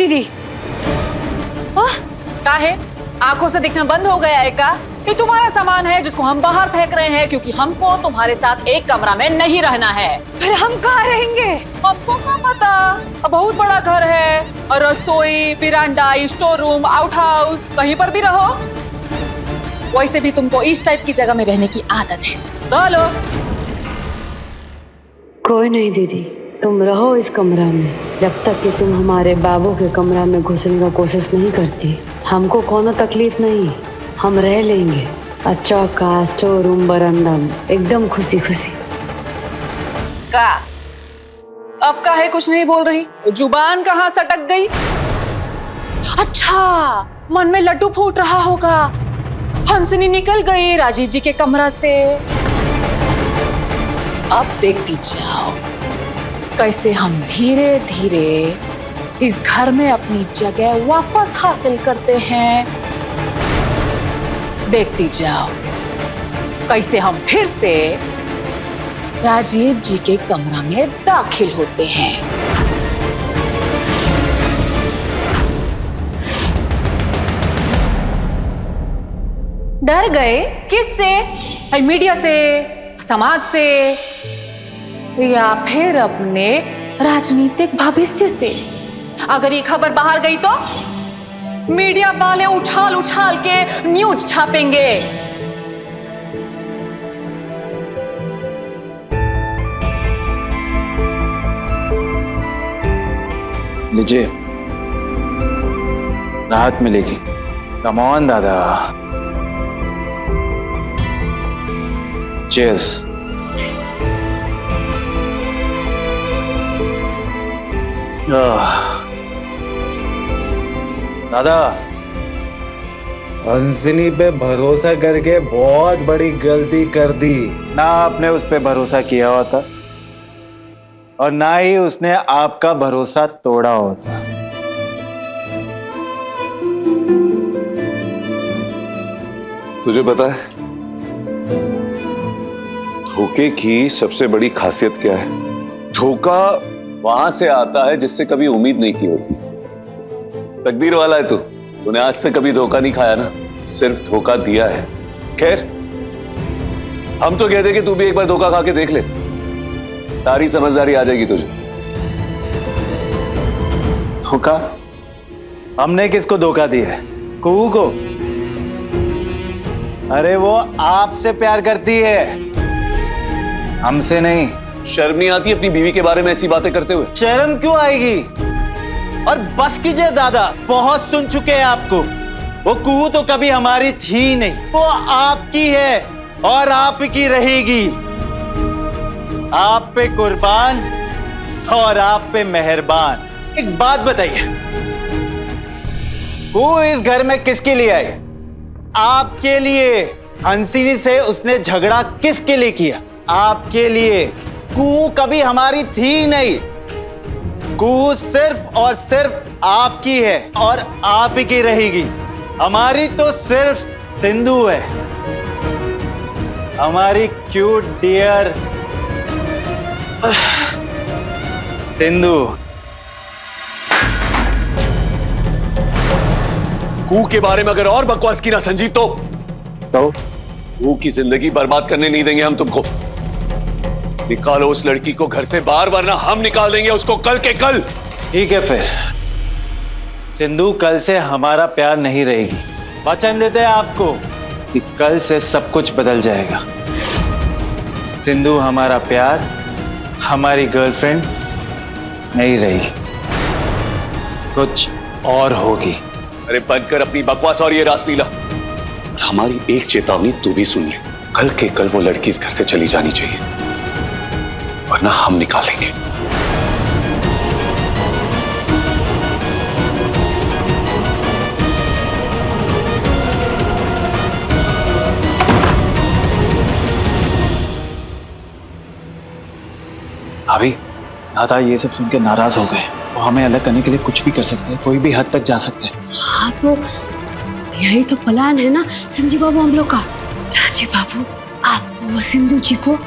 दीदी। क्या है, आंखों से दिखना बंद हो गया है क्या? ये तुम्हारा सामान है जिसको हम बाहर फेंक रहे हैं क्योंकि हमको तुम्हारे साथ एक कमरा में नहीं रहना है। फिर हम कहाँ रहेंगे? आपको क्या पता, अब बहुत बड़ा घर है और रसोई, पिरांडा, स्टोर रूम, आउट हाउस, कहीं पर भी रहो। वैसे भी तुमको इस टाइप की जगह में रहने की आदत है, रह लो। कोई नहीं दीदी, तुम रहो इस कमरा में जब तक कि तुम हमारे बाबू के कमरा में घुसने का कोशिश नहीं करती। हमको कोनो तकलीफ नहीं, हम रह लेंगे अच्छा का स्टोर रूम बरामदा में एकदम खुशी खुशी। का अब का है, कुछ नहीं बोल रही, जुबान कहाँ सटक गई? अच्छा, मन में लड्डू फूट रहा होगा, हंसनी निकल गई राजीव जी के कमरा से। अब देखती जाओ कैसे हम धीरे धीरे इस घर में अपनी जगह वापस हासिल करते हैं। देखती जाओ कैसे हम फिर से राजीव जी के कमरा में दाखिल होते हैं। डर गए किससे? मीडिया से, समाज से, या फिर अपने राजनीतिक भविष्य से? अगर ये खबर बाहर गई तो मीडिया वाले उछाल उछाल के न्यूज छापेंगे। लीजिए, राहत मिलेगी। कम ऑन दादा, चीयर्स। दादा, हंसनी पे भरोसा करके बहुत बड़ी गलती कर दी। ना आपने उस पे भरोसा किया होता और ना ही उसने आपका भरोसा तोड़ा होता। तुझे पता है धोखे की सबसे बड़ी खासियत क्या है? धोखा वहां से आता है जिससे कभी उम्मीद नहीं की होती। तकदीर वाला है तू, तूने आज तक कभी धोखा नहीं खाया ना, सिर्फ धोखा दिया है। खैर, हम तो कहते कि तू भी एक बार धोखा खा के देख ले, सारी समझदारी आ जाएगी तुझे। धोखा? हमने किसको धोखा दिया है? कुहू को? अरे वो आपसे प्यार करती है, हमसे नहीं। शर्म नहीं आती अपनी बीवी के बारे में ऐसी बातें करते हुए? शर्म क्यों आएगी? और बस कीजिए दादा, बहुत सुन चुके हैं आपको। वो कुहू तो कभी हमारी थी नहीं, वो आपकी है और आपकी रहेगी। आप पे कुर्बान और आप पे मेहरबान। एक बात बताइए, कुहू इस घर में किसके लिए आई? आपके लिए। हंसिनी से उसने झगड़ा किसके लिए किया? आपके लिए। कुहू कभी हमारी थी नहीं, कुहू सिर्फ और सिर्फ आपकी है और आप ही की रहेगी। हमारी तो सिर्फ सिंधु है, हमारी क्यूट डियर सिंधु। कुहू के बारे में अगर और बकवास की ना संजीव तो कुहू की जिंदगी बर्बाद करने नहीं देंगे हम तुमको। निकालो उस लड़की को घर से बाहर, वरना हम निकाल देंगे उसको कल के कल। ठीक है फिर, सिंधु कल से हमारा प्यार नहीं रहेगी। वचन देते हैं आपको कि कल से सब कुछ बदल जाएगा। सिंधु हमारा प्यार, हमारी गर्लफ्रेंड नहीं रहेगी, कुछ और होगी। अरे बंद कर अपनी बकवास और ये रासलीला। हमारी एक चेतावनी तू भी सुन ले, कल के कल वो लड़की इस घर से चली जानी चाहिए, वरना हम निकालेंगे। भाभी, दादा ये सब सुन के नाराज हो गए। वो हमें अलग करने के लिए कुछ भी कर सकते हैं, कोई भी हद तक जा सकते हैं। हाँ तो यही तो प्लान है ना संजीव बाबू हम लोग का। राजीव बाबू, आप वो सिंधु जी को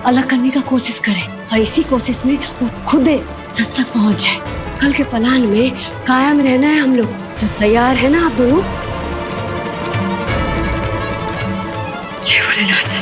अलग करने का कोशिश करें और इसी कोशिश में वो खुद सच तक पहुंच जाए। कल के प्लान में कायम रहना है हम लोग। तो तैयार है ना आप दोनों? जय भोलेनाथ।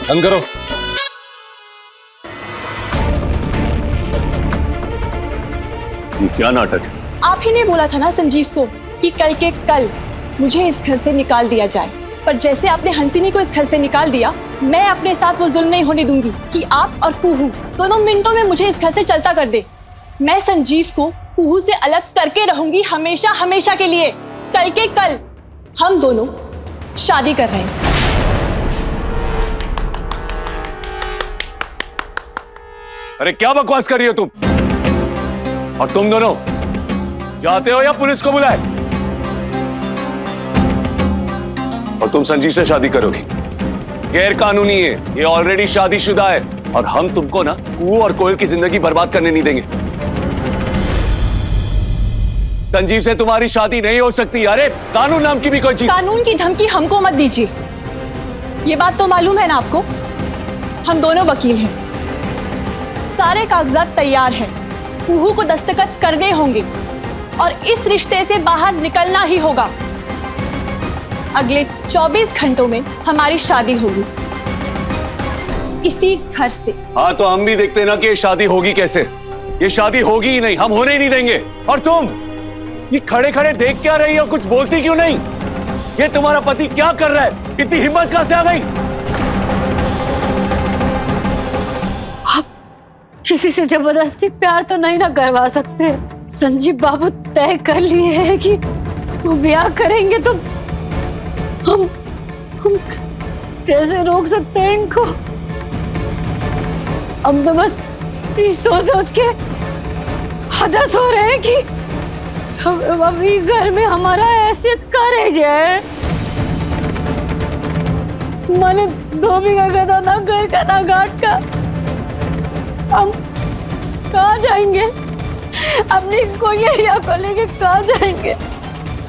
बंद करो। ये क्या नाटक है? आप ही ने बोला था ना संजीव को कि कल के कल मुझे इस घर से निकाल दिया जाए, पर जैसे आपने हंसिनी को इस घर से निकाल दिया, मैं अपने साथ वो जुल्म नहीं होने दूंगी कि आप और कुहू दोनों मिनटों में मुझे इस घर से चलता कर दे। मैं संजीव को कुहू से अलग करके रहूंगी हमेशा हमेशा के लिए। कल के कल हम दोनों शादी कर रहे हैं। अरे क्या बकवास कर रही हो तुम? और तुम दोनों जाते हो या पुलिस को बुलाए? और तुम संजीव से शादी करोगी? गैर कानूनी है, ये ऑलरेडी शादीशुदा है और हम तुमको ना कुहू और कोयल की जिंदगी बर्बाद करने नहीं देंगे। संजीव से तुम्हारी शादी नहीं हो सकती। अरे कानून नाम की भी कोई चीज। कानून की धमकी हमको मत दीजिए। ये बात तो मालूम है ना आपको, हम दोनों वकील हैं, सारे कागजात तैयार हैं, कुहू को दस्तखत करने होंगे और इस रिश्ते से बाहर निकलना ही होगा। अगले 24 घंटों में हमारी शादी होगी इसी घर से। हाँ तो हम भी देखते ना कि ये शादी होगी कैसे। ये शादी होगी ही नहीं, हम होने ही नहीं देंगे। और तुम ये खड़े खड़े देख क्या रही हो, कुछ बोलती क्यों नहीं? ये तुम्हारा पति क्या कर रहा है? इतनी हिम्मत कहां से आ गई? किसी से जबरदस्ती प्यार तो नहीं ना करवा सकते। संजीव बाबू तय कर लिए हैं कि वो ब्याह करेंगे, तो हम कैसे रोक सकते हैं इनको? हम तो बस सोच के हदस हो रहे हैं कि अभी घर में हमारा हैसियत का रह गया है। मैंने धोबी का गधा ना घर का ना घाट का। हम कहाँ जाएंगे? अपनी कोयलिया को लेके कहाँ जाएंगे?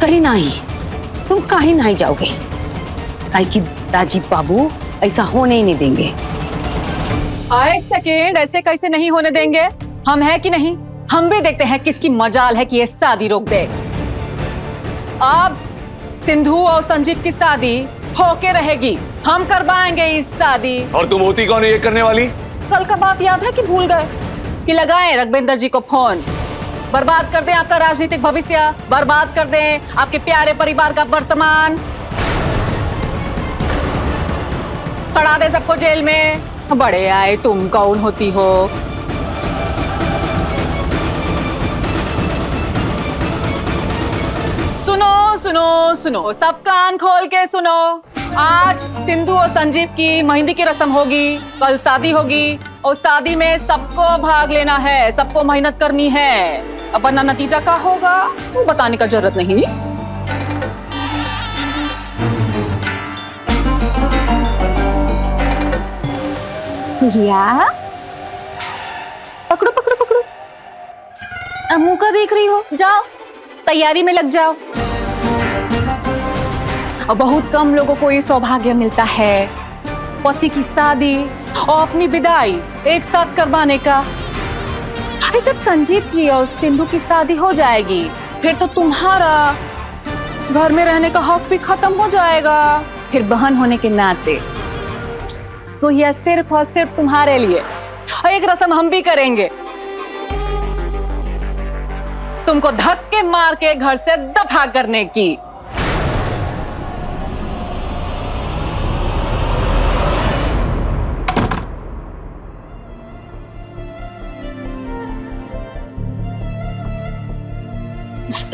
कहीं नहीं, तुम कहीं नहीं जाओगे, काहे कि राजीव बाबू ऐसा होने ही नहीं देंगे। एक सेकेंड, ऐसे कैसे नहीं होने देंगे? हम हैं कि नहीं? हम भी देखते हैं किसकी मजाल है कि ये शादी रोक दे। अब सिंधु और संजीव की शादी होके रहेगी, हम करवाएंगे इस शादी। और तुम होती कौन है ये करने वाली? कल का बात याद है कि भूल गए? कि लगाएं रघुवेंद्र जी को फोन, बर्बाद कर दें आपका राजनीतिक भविष्य, बर्बाद कर दें आपके प्यारे परिवार का वर्तमान, सड़ा दे सबको जेल में। बड़े आए, तुम कौन होती हो? सुनो सुनो सुनो, सब कान खोल के सुनो। आज सिंधु और संजीव की मेहंदी की रस्म होगी, कल शादी होगी और शादी में सबको भाग लेना है, सबको मेहनत करनी है। अब वरना नतीजा क्या होगा वो बताने का जरूरत नहीं। या पकड़ो पकड़ो पकड़ो, अब मुंह का देख रही हो? जाओ तैयारी में लग जाओ। और बहुत कम लोगों को ये सौभाग्य मिलता है पति की शादी और अपनी विदाई एक साथ करवाने का। अरे जब संजीव जी और सिंधु की शादी हो जाएगी, फिर तो तुम्हारा घर में रहने का हक भी खत्म हो जाएगा। फिर बहन होने के नाते तो यह सिर्फ और सिर्फ तुम्हारे लिए। और एक रस्म हम भी करेंगे, तुमको धक्के मार के घर से दफा करने की।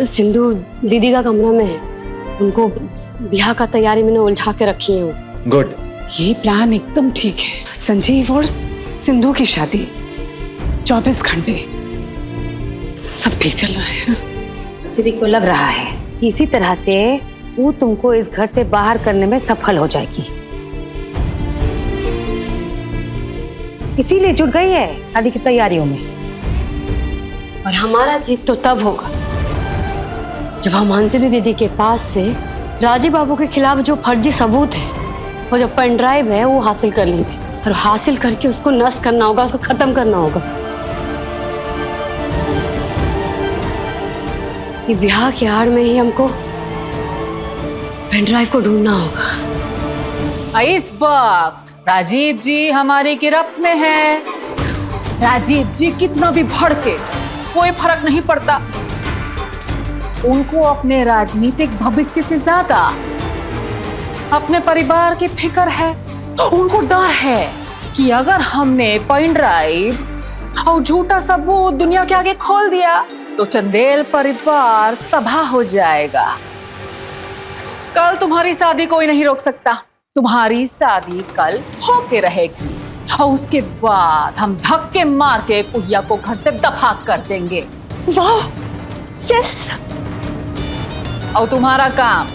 सिंधु दीदी का कमरा में है, उनको ब्याह का तैयारी मैंने उलझा के रखी है। गुड, ये प्लान एकदम ठीक है। संजीव और सिंधु की शादी 24 घंटे, सब ठीक चल रहा है ना? सिद्धि को लग रहा है कि इसी तरह से वो तुमको इस घर से बाहर करने में सफल हो जाएगी, इसीलिए जुट गई है शादी की तैयारियों में। और हमारा जीत तो तब होगा जब हम हंसिनी दीदी के पास से राजीव बाबू के खिलाफ जो फर्जी सबूत है, वो जो पेन ड्राइव है, वो हासिल कर लेंगे। और हासिल करके उसको नष्ट करना होगा, उसको खत्म करना होगा। ये ब्याह की आड़ में ही हमको पेन ड्राइव को ढूंढना होगा। इस वक्त राजीव जी हमारी गिरफ्त में है। राजीव जी कितना भी भड़के कोई फर्क नहीं पड़ता। उनको अपने राजनीतिक भविष्य से ज्यादा अपने परिवार की फिक्र है। उनको डर है कि अगर हमने पेन ड्राइव और झूठा सबूत दुनिया के आगे खोल दिया तो चंदेल परिवार तबाह हो जाएगा। कल तुम्हारी शादी कोई नहीं रोक सकता। तुम्हारी शादी कल होके रहेगी और उसके बाद हम धक्के मार के कुहिया को घर से दफा कर देंगे। वाह, यस। और तुम्हारा काम,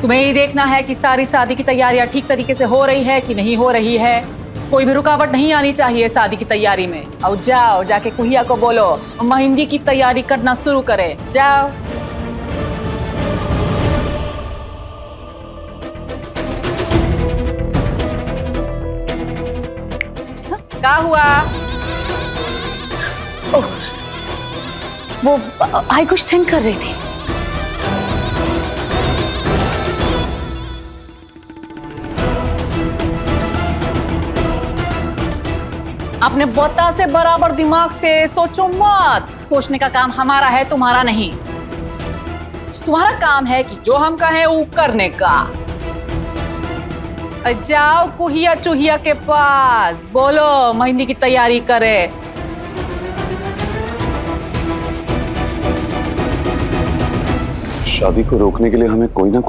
तुम्हें ये देखना है कि सारी शादी की तैयारियां ठीक तरीके से हो रही है कि नहीं हो रही है। कोई भी रुकावट नहीं आनी चाहिए शादी की तैयारी में। और जाओ, जाके कुहिया को बोलो मेहंदी की तैयारी करना शुरू करे। जाओ। क्या हुआ? वो आई कुछ थिंक कर रही थी। अपने बोता से बराबर दिमाग से सोचो मत। सोचने का काम हमारा है, तुम्हारा नहीं। तुम्हारा काम है कि जो हम कहें वो करने का। जाओ कुहिया चूहिया के पास, बोलो मेहंदी की तैयारी करे। शादी को रोकने के लिए हमें कोई ना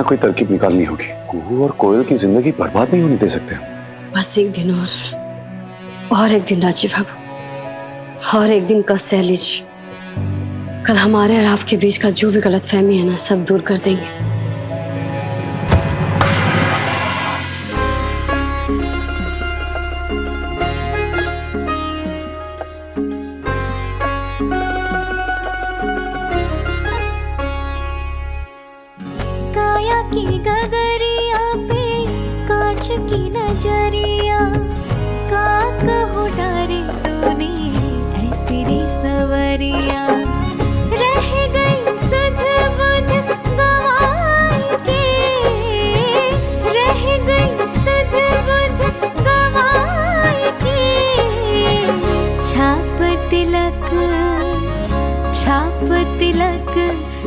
कोई तरकीब निकालनी होगी। कुहू और कोयल की जिंदगी बर्बाद नहीं होने दे सकते हम। बस एक दिन और एक दिन राजीव बाबू, और एक दिन का सैलिज। कल हमारे और आपके बीच का जो भी गलतफहमी है ना, सब दूर कर देंगे। काया की गगरिया पे कांच की नजरिया, का कहो डारे तूने ऐसी रे सवरिया। रह गई सुध बुध गवाई के, रह गई सुध बुध गवाई के। छाप तिलक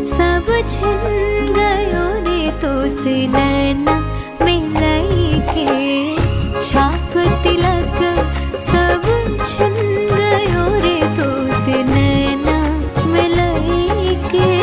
सब छिन गयो रे तो से नैना मिलाई के। छाप तिलक सब छिन गयो रे तो से नैना मिलाई के।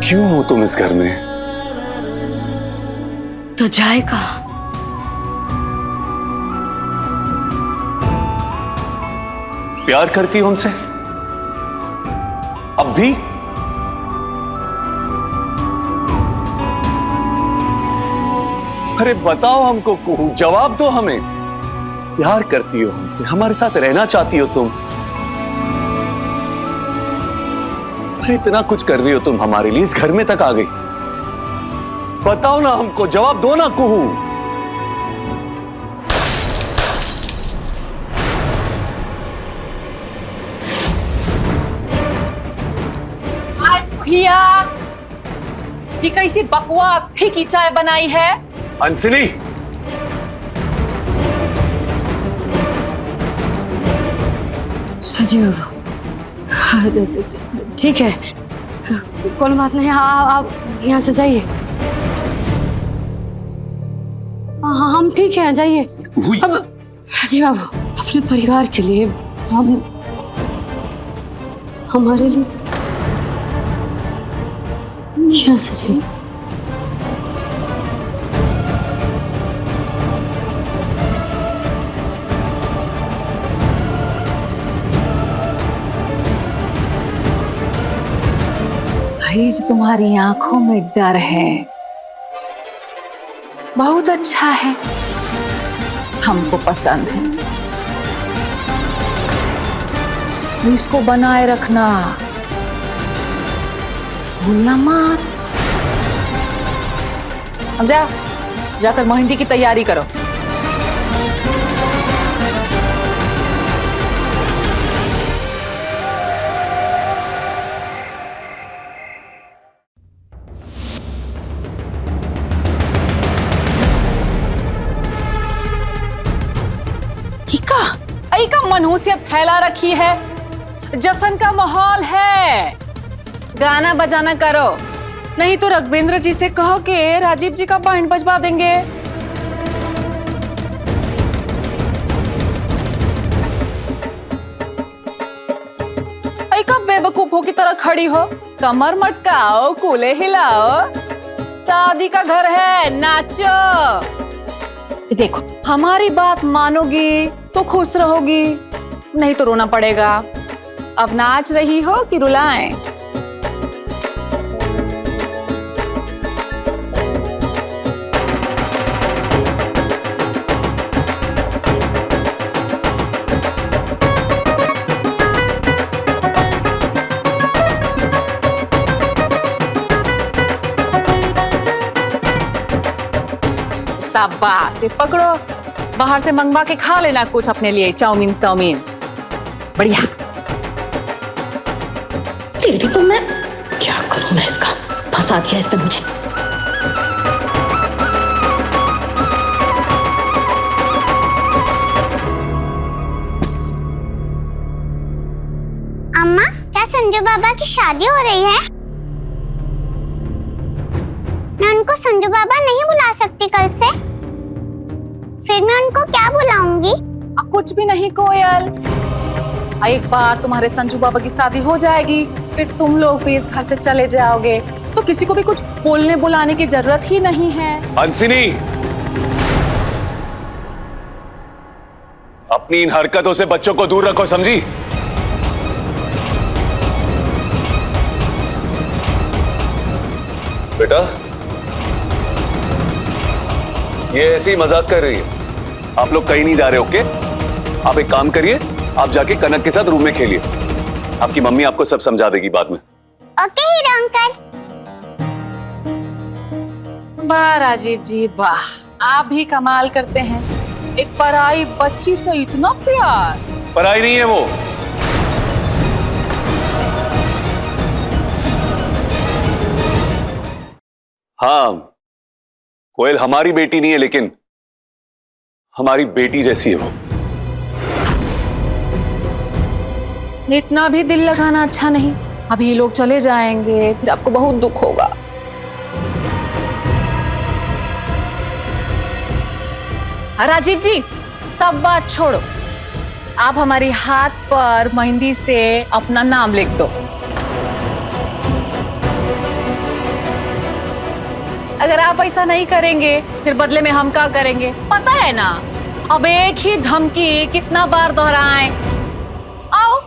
क्यों हो तुम इस घर में? तो जाए कहाँ? प्यार करती हो हमसे? अब भी? अरे बताओ हमको कुहू, जवाब दो हमें। प्यार करती हो हमसे, हमारे साथ रहना चाहती हो तुम? अरे इतना कुछ कर रही हो तुम हमारे लिए, इस घर में तक आ गई। बताओ ना हमको, जवाब दो ना कुहू। ये कैसी बकवास फीकी चाय बनाई है। हंसिनी, राजीव बाबू, हाँ, ठीक है, कोई बात नहीं, आप यहाँ से जाइए। हाँ, हम ठीक है, जाइए। अब राजीव बाबू, अपने परिवार के लिए, हमारे लिए यहाँ से जाइए। भाई, जो तुम्हारी आंखों में डर है बहुत अच्छा है, हमको पसंद है। इसको बनाए रखना, भूलना मत। अब जाकर मेहंदी की तैयारी करो। आई का मनहूसियत फैला रखी है, जश्न का माहौल है, गाना बजाना करो, नहीं तो रघवेंद्र जी से कहो कि राजीव जी का बैंड बजवा देंगे। आई का बेवकूफों की तरह खड़ी हो, कमर मटकाओ, कूले हिलाओ, शादी का घर है, नाचो। देखो, हमारी बात मानोगी तो खुश रहोगी, नहीं तो रोना पड़ेगा। अब नाच रही हो कि रुलाएं? शाबाश, पकड़ो, बाहर से मंगवा के खा लेना कुछ अपने लिए, चाउमीन साउमीन, बढ़िया। दीदी, तो मैं क्या करूं? मैं इसका फंसा दिया इसने मुझे। अम्मा, क्या संजू बाबा की शादी हो रही है? मैं उनको संजू बाबा नहीं बुला सकती कल से, फिर मैं उनको क्या बुलाऊंगी? कुछ भी नहीं कोयल, एक बार तुम्हारे संजू बाबा की शादी हो जाएगी, फिर तुम लोग भी इस घर से चले जाओगे, तो किसी को भी कुछ बोलने बुलाने की जरूरत ही नहीं है। हंसिनी, अपनी इन हरकतों से बच्चों को दूर रखो, समझी? बेटा, ये ऐसी मजाक कर रही है, आप लोग कहीं नहीं जा रहे, ओके? आप एक काम करिए, आप जाके कनक के साथ रूम में खेलिए, आपकी मम्मी आपको सब समझा देगी बाद में। Okay hero uncle. वाह राजीव जी, वाह, आप भी कमाल करते हैं, एक पराई बच्ची से इतना प्यार। पराई नहीं है वो, हाँ, कोयल हमारी बेटी नहीं है, लेकिन हमारी बेटी जैसी है वो। इतना भी दिल लगाना अच्छा नहीं, अभी लोग चले जाएंगे, फिर आपको बहुत दुख होगा। राजीव जी, सब बात छोड़ो, आप हमारी हाथ पर मेहंदी से अपना नाम लिख दो। अगर आप ऐसा नहीं करेंगे, फिर बदले में हम क्या करेंगे पता है ना? अब एक ही धमकी कितना बार दोहराएं? आओ।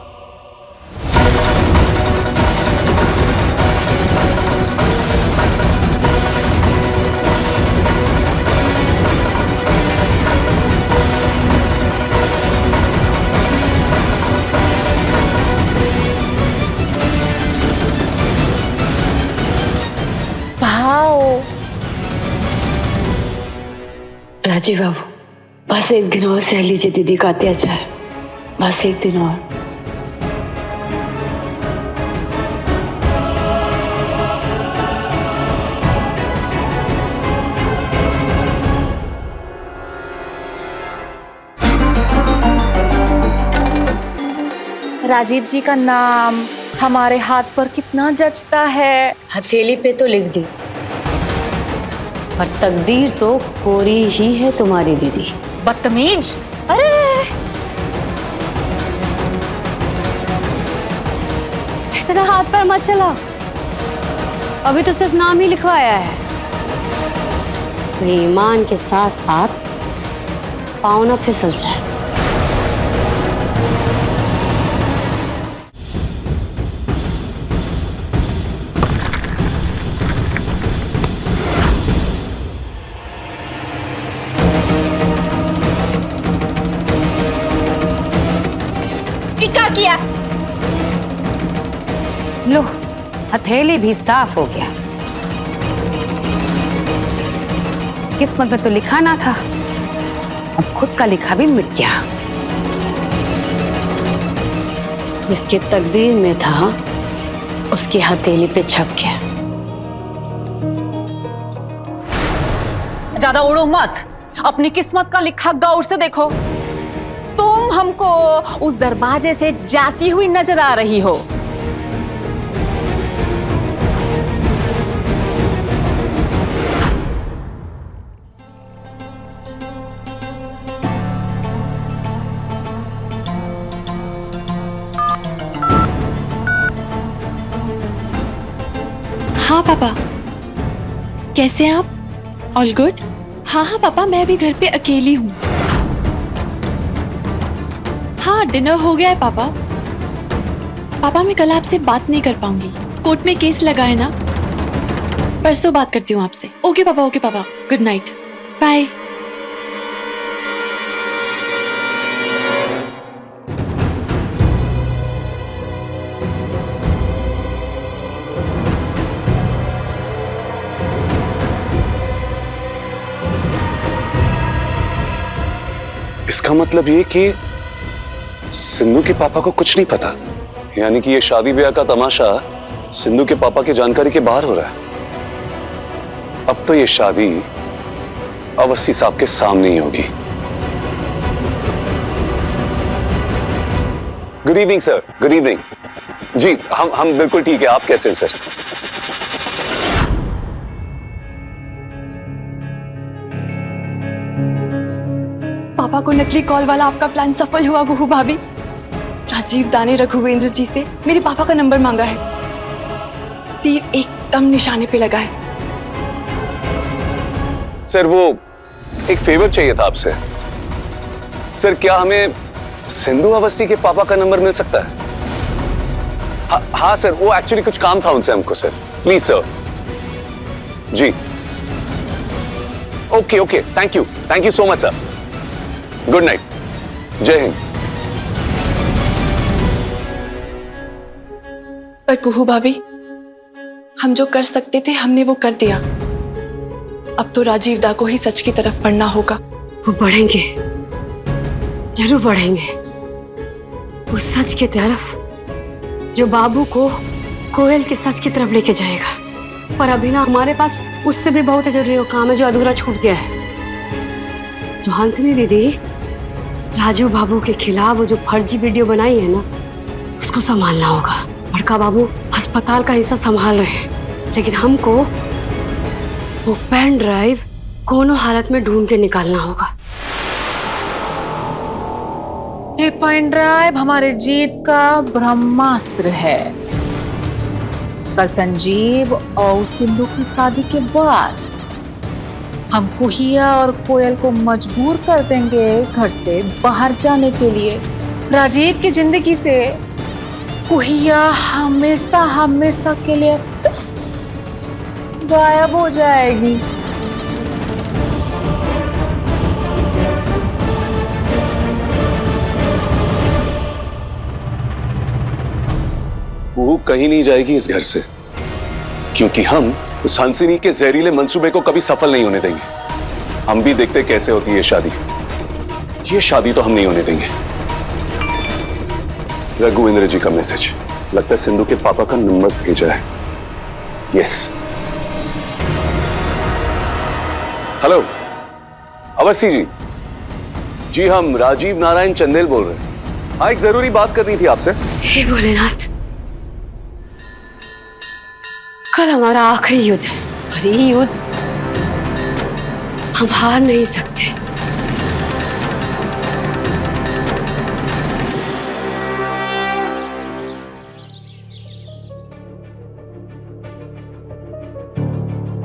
राजीव बाबू, बस एक दिन और सह लीजिए दीदी का अत्याचार, बस एक दिन और। राजीव जी का नाम हमारे हाथ पर कितना जचता है। हथेली पे तो लिख दी, पर तकदीर तो कोरी ही है तुम्हारी दीदी। बदतमीज। अरे इतना हाथ पर मत चला, अभी तो सिर्फ नाम ही लिखवाया है। ईमान के साथ साथ पाँव ना फिसल जाए। क्या किया? लो, हथेली भी साफ हो गया। किस्मत में तो लिखा ना था, अब खुद का लिखा भी मिट गया। जिसके तकदीर में था उसकी हथेली पे छप गया। ज्यादा उड़ो मत, अपनी किस्मत का लिखा गौर से देखो। तुम हमको उस दरवाजे से जाती हुई नजर आ रही हो। हाँ पापा, कैसे हैं आप? All good? हाँ हाँ पापा, मैं भी घर पे अकेली हूँ। हाँ, डिनर हो गया है पापा। पापा मैं कल आपसे बात नहीं कर पाऊंगी, कोर्ट में केस लगा है ना। परसों बात करती हूँ आपसे। ओके पापा, ओके पापा, गुड नाइट, बाय। इसका मतलब ये कि सिंधु के पापा को कुछ नहीं पता, यानी कि ये शादी ब्याह का तमाशा सिंधु के पापा की जानकारी के बाहर हो रहा है। अब तो ये शादी अवस्थी साहब के सामने ही होगी। Good evening sir. Good evening ji. हम बिल्कुल ठीक है। आप कैसे हैं सर? पापा को नकली कॉल वाला आपका प्लान सफल हुआ गुहू भाभी। राजीव दा ने रघुवेंद्र जी से मेरे पापा का नंबर मांगा है। तीर एकदम निशाने पे लगा है। सर वो एक फेवर चाहिए था आपसे। सर क्या हमें सिंधु अवस्थी के पापा का नंबर मिल सकता है? हाँ सर, वो एक्चुअली कुछ काम था उनसे हमको सर। Please sir. जी okay okay, thank you so much sir. Good night, जय हिंद। पर कुहू भाभी, हम जो कर सकते थे हमने वो कर दिया। अब तो राजीव दा को ही सच की तरफ बढ़ना होगा। वो बढ़ेंगे, जरूर बढ़ेंगे उस सच की तरफ जो बाबू को कोयल के सच की तरफ लेके जाएगा। पर अभी ना हमारे पास उससे भी बहुत जरूरी काम है जो अधूरा छूट गया है। जो हंसनी दीदी राजू बाबू के खिलाफ वो जो फर्जी वीडियो बनाई है ना, उसको संभालना होगा। बड़का बाबू अस्पताल का हिस्सा संभाल रहे हैं, लेकिन हमको वो पेन ड्राइव कोनो हालत में ढूंढ के निकालना होगा। ये पेन ड्राइव हमारे जीत का ब्रह्मास्त्र है। कल संजीव और सिंधु की शादी के बाद हम कुहिया और कोयल को मजबूर कर देंगे घर से बाहर जाने के लिए। राजीव की जिंदगी से कुहिया हमेशा हमेशा के लिए गायब हो जाएगी। वो कहीं नहीं जाएगी इस घर से, क्योंकि हम उस हंसिनी के जहरीले मंसूबे को कभी सफल नहीं होने देंगे। हम भी देखते कैसे होती है शादी। ये शादी तो हम नहीं होने देंगे। रघुवेंद्र जी का मैसेज, लगता है सिंधु के पापा का नंबर भेजा है। Yes, hello Awasthi ji. जी हम राजीव नारायण चंदेल बोल रहे हैं। हाँ, एक जरूरी बात करनी थी आपसे। हे भोलेनाथ, कल हमारा आखिरी युद्ध है और ये युद्ध हम हार नहीं सकते।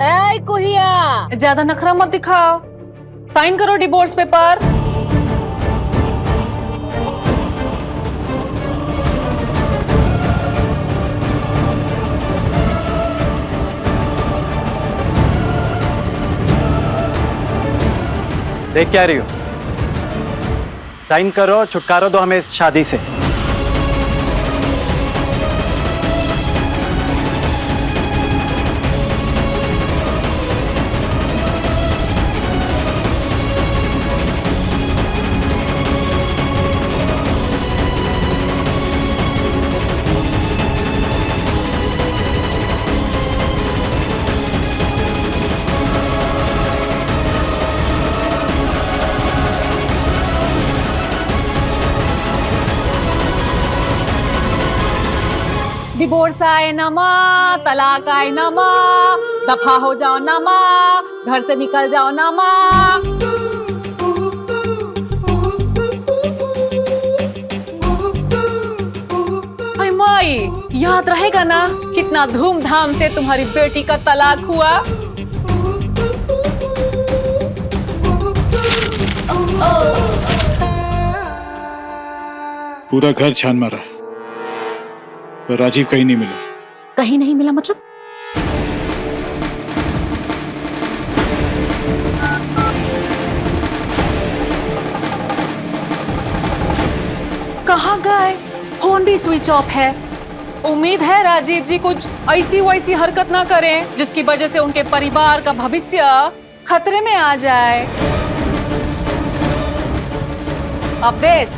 ए कुहिया, ज्यादा नखरा मत दिखाओ, साइन करो डिवोर्स पेपर। देख क्या रही हो? साइन करो, छुटकारा दो हमें इस शादी से। डिवोर्स आए नमा, तलाक आए नमा, दफा हो जाओ नमा, घर से निकल जाओ नमा। अरे माई, याद रहेगा ना कितना धूमधाम से तुम्हारी बेटी का तलाक हुआ? पूरा घर छान मारा पर राजीव कहीं नहीं मिला। कहीं नहीं मिला मतलब? कहाँ गए? फोन भी स्विच ऑफ है। उम्मीद है राजीव जी कुछ ऐसी वैसी हरकत ना करें जिसकी वजह से उनके परिवार का भविष्य खतरे में आ जाए। अब बेस,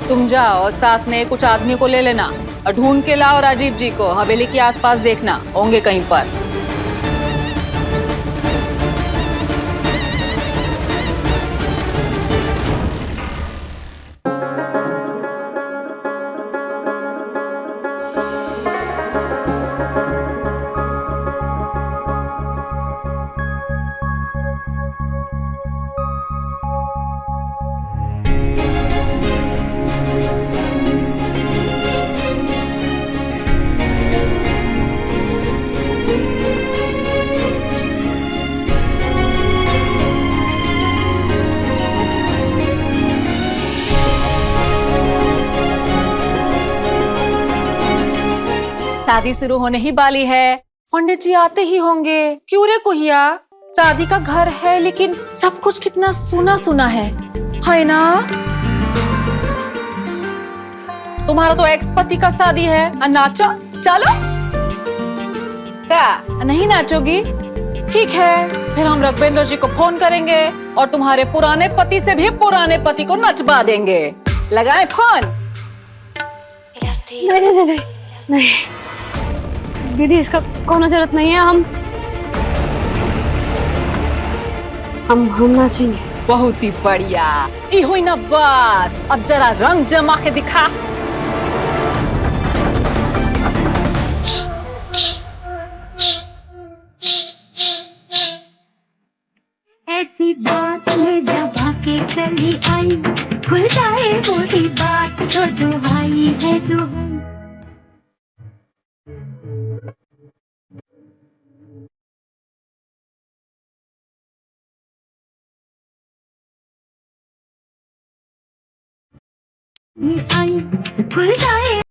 तुम जाओ और साथ में कुछ आदमी को ले लेना और ढूंढ के लाओ राजीव जी को। हवेली के आसपास देखना, होंगे कहीं पर। शादी शुरू होने ही वाली है, पंडित जी आते ही होंगे। क्यों रे कुहिया, शादी का घर है लेकिन सब कुछ कितना सुना सुना है ना? तुम्हारा तो एक्स पति का शादी है और नाचो, चलो। क्या नहीं नाचोगी? ठीक है, फिर हम रघुवेंद्र जी को फोन करेंगे और तुम्हारे पुराने पति से भी पुराने पति को नचवा देंगे। लगाए फोन? नहीं दीदी, इसका कोई जरूरत नहीं है। हम नाचेंगे। बहुत ही बढ़िया, ये हुई ना बात। अब जरा रंग जमा के दिखा। ऐसी बात में जब आके चली आई, खुल जाए पूरी बात तो दुहाई है दुहाई। आई खुल जाए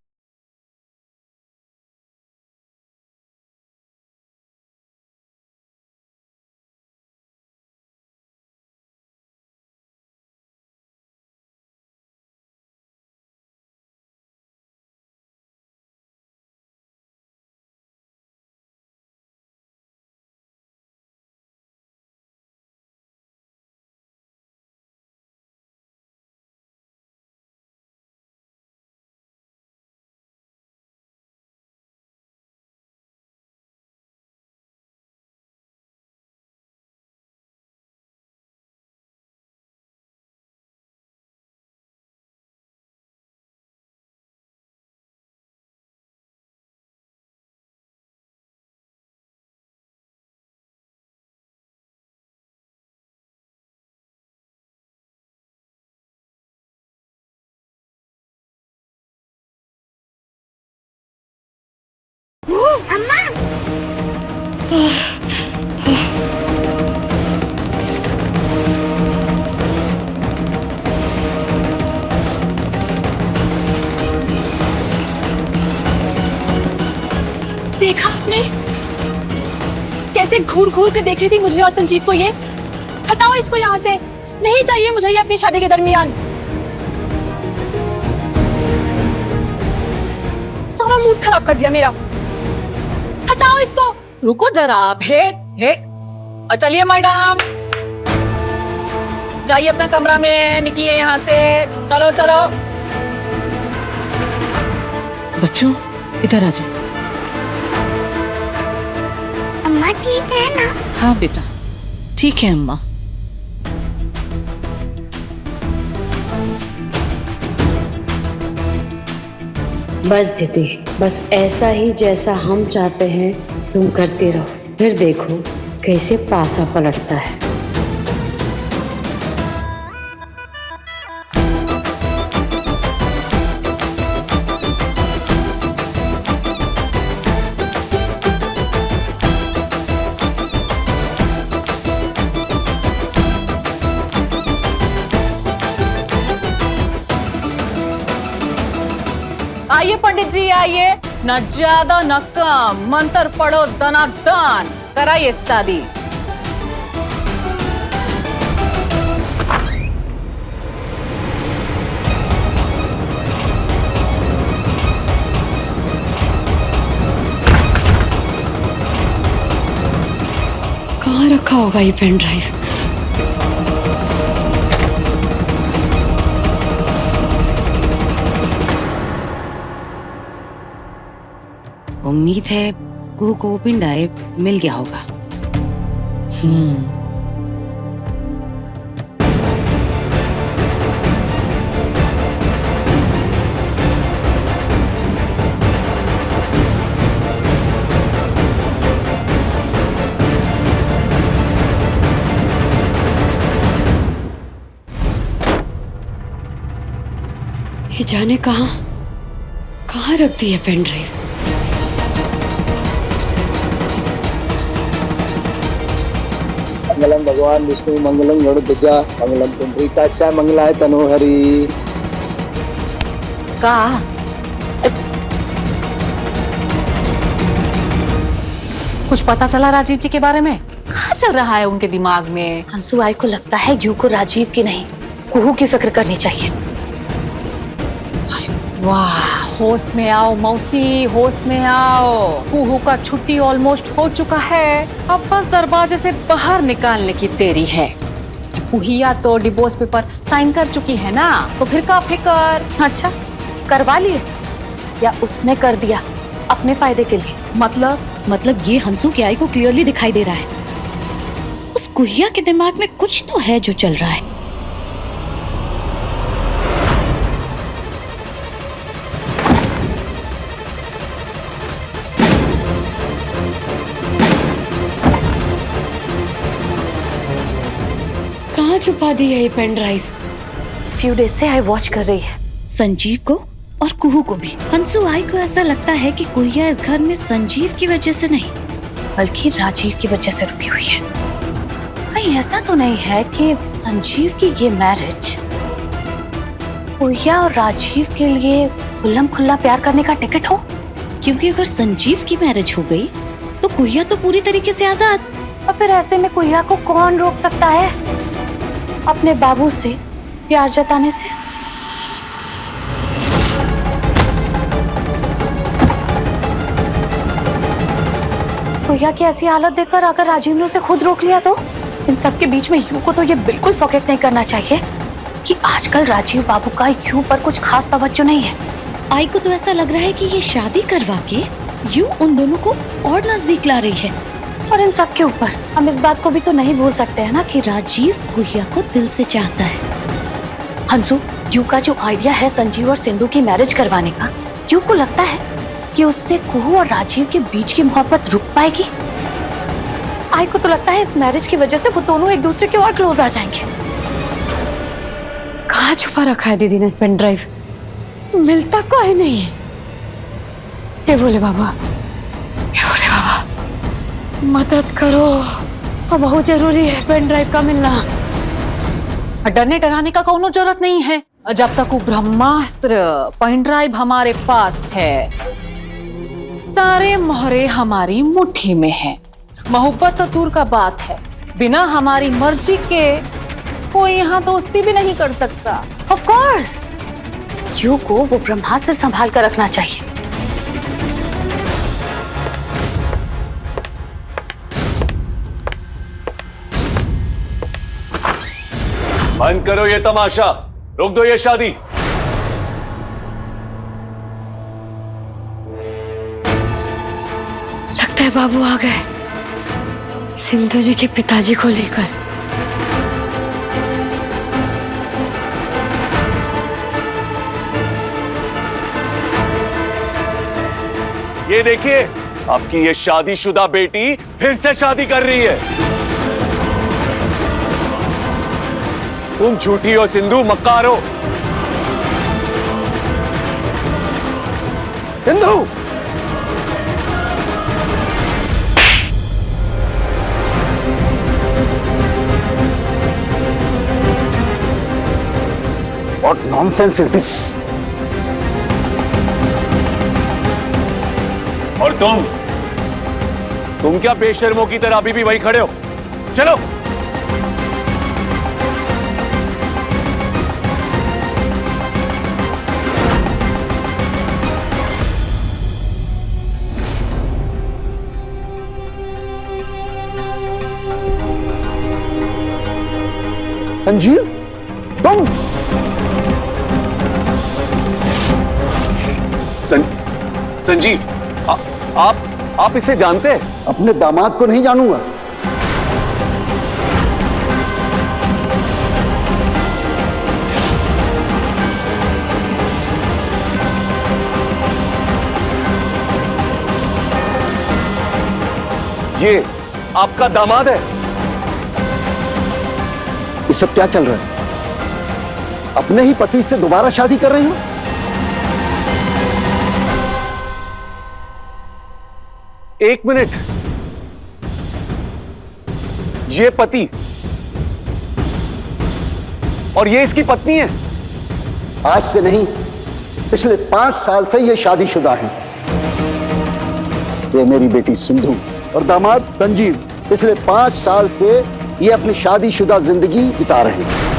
अम्मा। देखा आपने कैसे घूर घूर कर देख रही थी मुझे और संजीव को। ये हटाओ इसको यहाँ से, नहीं चाहिए मुझे ये अपनी शादी के दरमियान। सारा मूड खराब कर दिया मेरा। हटाओ इसको। रुको जरा, भेंट भेंट। और चलिए मैडम, जाइए अपना कमरा में, निकलिए यहाँ से। चलो चलो। बच्चों इधर आ जाओ। अम्मा ठीक है ना? हाँ बेटा ठीक है अम्मा। बस दीदी, बस ऐसा ही जैसा हम चाहते हैं तुम करते रहो, फिर देखो कैसे पासा पलटता है। आइए पंडित जी आइए, न ज्यादा न कम, मंत्र पढ़ो दनादान, कराइए शादी। कहाँ रखा होगा ये पेन ड्राइव? उम्मीद है कुहू को पिन ड्राइव मिल गया होगा। ये जाने कहाँ रख दी है पेन ड्राइव। मंगलम भगवान विष्णु मंगलम गणुध्वजा मंगलम पुंडरीकाक्षाय मंगलाय तनोहरि। का कुछ पता चला राजीव जी के बारे में? कहाँ चल रहा है उनके दिमाग में? हंसू आई को लगता है यू को राजीव की नहीं कुहू की फिक्र करनी चाहिए। वाह, होश में आओ मौसी, होश में आओ। कुहू का छुट्टी ऑलमोस्ट हो चुका है, अब बस दरवाजे से बाहर निकालने की देरी है। कुहिया तो डिवोर्स पेपर साइन कर चुकी है ना, तो फिर का फिकर? अच्छा, करवा लिए या उसने कर दिया अपने फायदे के लिए? मतलब ये हंसू की आई को क्लियरली दिखाई दे रहा है उस कुहिया के दिमाग में कुछ तो है जो चल रहा है। कहाँ छुपा दी है ये पेन ड्राइव? फ्यू डेज से आई वॉच कर रही है संजीव को और कुहू को भी। हंसू आई को ऐसा लगता है कि कुहिया इस घर में संजीव की वजह से नहीं बल्कि राजीव की वजह से रुकी हुई है। कहीं ऐसा तो नहीं है कि संजीव की ये मैरिज कुहिया और राजीव के लिए खुल्लम खुल्ला प्यार करने का टिकट हो? क्योंकि अगर संजीव की मैरिज हो गई तो कुहिया तो पूरी तरीके से आजाद। और फिर ऐसे में कुहिया को कौन रोक सकता है अपने बाबू से प्यार जताने से? कुहिया की ऐसी हालत देखकर अगर राजीव ने उसे खुद रोक लिया तो? इन सब के बीच में यू को तो ये बिल्कुल फॉरगेट नहीं करना चाहिए कि आजकल राजीव बाबू का यू पर कुछ खास तवज्जो नहीं है। आई को तो ऐसा लग रहा है कि ये शादी करवा के यू उन दोनों को और नजदीक ला रही है। और इन सब के ऊपर हम इस बात को भी तो नहीं भूल सकते हैं ना कि राजीव कुहिया को दिल से चाहता है। हंसू, यू का जो आइडिया है संजीव और सिंधु की मैरिज करवाने का, यू को लगता है कि उससे कुहू और राजीव के बीच की मोहब्बत रुक पाएगी? आई को तो लगता है इस मैरिज की वजह से वो दोनों एक दूसरे के और क्लोज आ जाएंगे। कहाँ छुपा रखा है दीदी ने पेन ड्राइव? मिलता कोई नहीं है। ये बोले बाबा अरे बाबा मदद करो, और बहुत जरूरी है पेन ड्राइव का मिलना। डरने डराने का कोनो जरूरत नहीं है। जब तक वो ब्रह्मास्त्र पेन ड्राइव हमारे पास है, सारे मोहरे हमारी मुट्ठी में हैं। मोहब्बत तो दूर का बात है, बिना हमारी मर्जी के कोई यहाँ दोस्ती भी नहीं कर सकता। ऑफ कोर्स यू को वो ब्रह्मास्त्र संभाल कर रखना चाहिए। बंद करो ये तमाशा, रोक दो ये शादी। लगता है बाबू आ गए सिंधु जी के पिताजी को लेकर। ये देखिए, आपकी ये शादीशुदा बेटी फिर से शादी कर रही है। तुम झूठी हो सिंधु, मक्कार हो। Sindhu What nonsense is this? और तुम क्या बेशर्मों की तरह अभी भी वहीं खड़े हो? चलो। संजीव, तुम संजीव, आप इसे जानते हैं? अपने दामाद को नहीं जानूंगा। ये आपका दामाद है? ये सब क्या चल रहा है? अपने ही पति से दोबारा शादी कर रही हो? एक मिनट, ये पति और ये इसकी पत्नी है? आज से नहीं, पिछले 5 साल से ये शादीशुदा है। ये मेरी बेटी सिंधु और दामाद संजीव पिछले 5 साल से ये अपनी शादीशुदा जिंदगी बिता रहे हैं।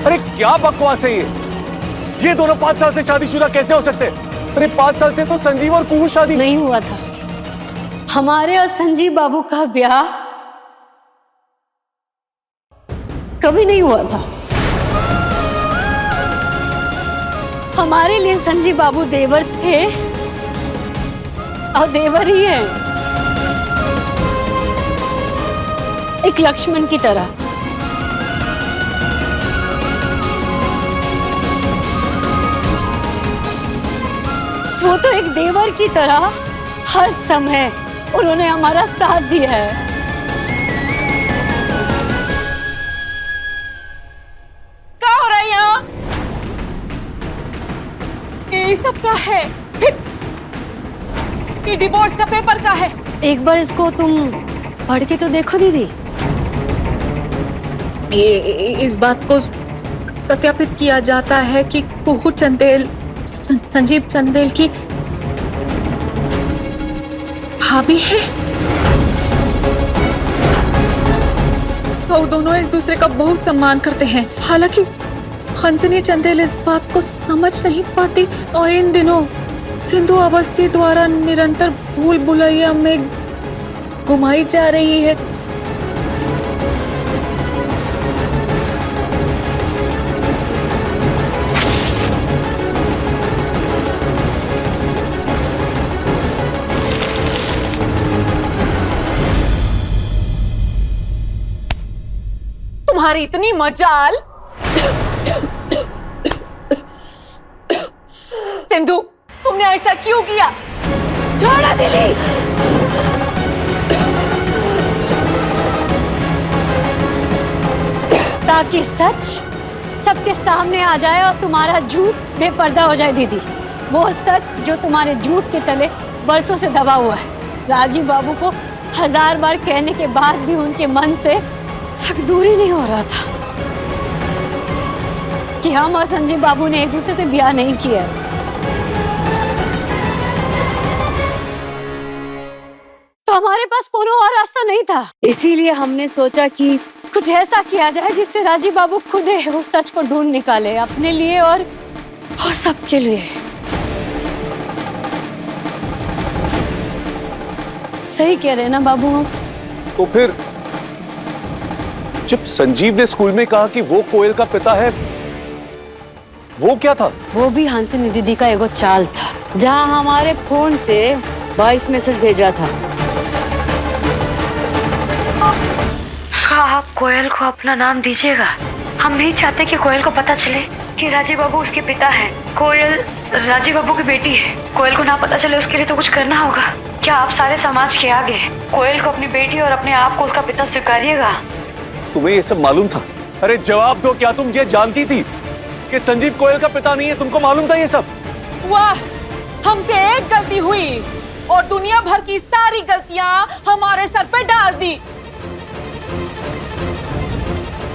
अरे क्या बकवास है ये दोनों 5 साल से शादीशुदा कैसे हो सकते हैं? अरे 5 साल से तो संजीव और कुहू शादी नहीं हुआ था। हमारे और संजीव बाबू का ब्याह कभी नहीं हुआ था। हमारे लिए संजीव बाबू देवर थे और देवर ही हैं, एक लक्ष्मण की तरह। वो तो एक देवर की तरह हर समय उन्होंने हमारा साथ दिया है। क्या हो रहा है यहाँ? ये सब का है? ये डिवोर्स का पेपर का है? एक बार इसको तुम पढ़ के तो देखो दीदी। ये इस बात को सत्यापित किया जाता है कि कुहू चंदेल संजीव चंदेल की भाभी है। वो दोनों एक दूसरे का बहुत सम्मान करते हैं। हालांकि हंसिनी चंदेल इस बात को समझ नहीं पाती और इन दिनों सिंधु अवस्थी द्वारा निरंतर भूल भुलैया में घुमाई जा रही है। तुम्हारी इतनी मजाल सिंधु, तुमने ऐसा क्यों किया? छोड़ो दीदी। ताकि सच सबके सामने आ जाए और तुम्हारा झूठ बेपर्दा हो जाए दीदी। वो सच जो तुम्हारे झूठ के तले बरसों से दबा हुआ है। राजीव बाबू को 1000 बार कहने के बाद भी उनके मन से सख्त दूरी नहीं हो रहा था कि हम और संजीव बाबू ने एक दूसरे से ब्याह नहीं किया। तो हमारे पास कोई और रास्ता नहीं था। इसीलिए हमने सोचा कि कुछ ऐसा किया जाए जिससे राजीव बाबू खुद उस सच को ढूंढ निकाले, अपने लिए और सबके लिए। सही कह रहे हैं ना बाबू हम? तो फिर जब संजीव ने स्कूल में कहा कि वो कोयल का पिता है, वो क्या था? वो भी हंसिनी दीदी का एगो चाल था। जहां हमारे फोन से वॉइस मैसेज भेजा था। आप कोयल को अपना नाम दीजिएगा। हम नहीं चाहते कि कोयल को पता चले कि राजीव बाबू उसके पिता हैं। कोयल राजीव बाबू की बेटी है। कोयल को ना पता चले उसके लिए तो कुछ करना होगा। क्या आप सारे समाज के आगे कोयल को अपनी बेटी और अपने आप को उसका पिता स्वीकारिएगा? तुम्हें ये सब मालूम था? अरे जवाब दो, क्या तुम ये जानती थी कि संजीव कोयल का पिता नहीं है? तुमको मालूम था ये सब? वाह, हमसे एक गलती हुई और दुनिया भर की सारी गलतियां हमारे सर पे डाल दी।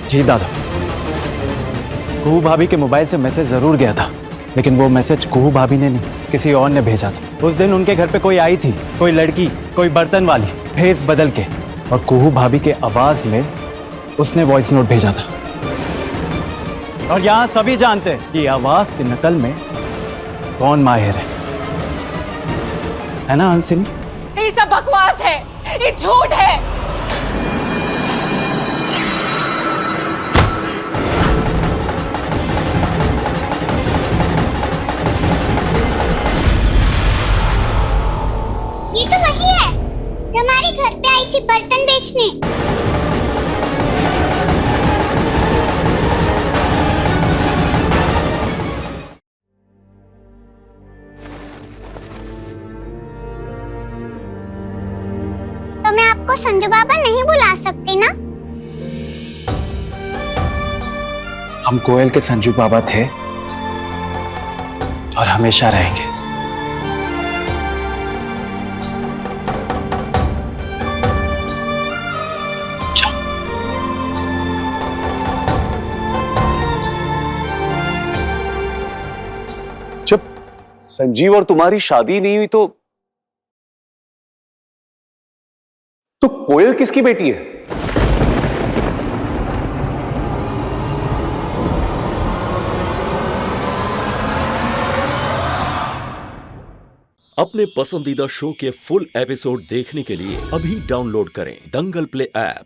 जी दादा, कुहू भाभी के मोबाइल से मैसेज जरूर गया था, लेकिन वो मैसेज कुहू भाभी ने नहीं, किसी और ने भेजा था। उस दिन उनके घर पे कोई आई थी, कोई लड़की, कोई बर्तन वाली, फेस बदल के, और कुहू भाभी के आवाज में उसने वॉइस नोट भेजा था। और यहाँ सभी जानते हैं कि आवाज की नकल में कौन माहिर है ना हंसिनी? ये सब बकवास है, ये झूठ है। ये तो वही है जो हमारे घर पे आई थी बर्तन बेचने। तो मैं आपको संजू बाबा नहीं बुला सकती ना? हम कोयल के संजू बाबा थे और हमेशा रहेंगे। जब संजीव और तुम्हारी शादी नहीं हुई तो कोयल किसकी बेटी है? अपने पसंदीदा शो के फुल एपिसोड देखने के लिए अभी डाउनलोड करें दंगल प्ले ऐप।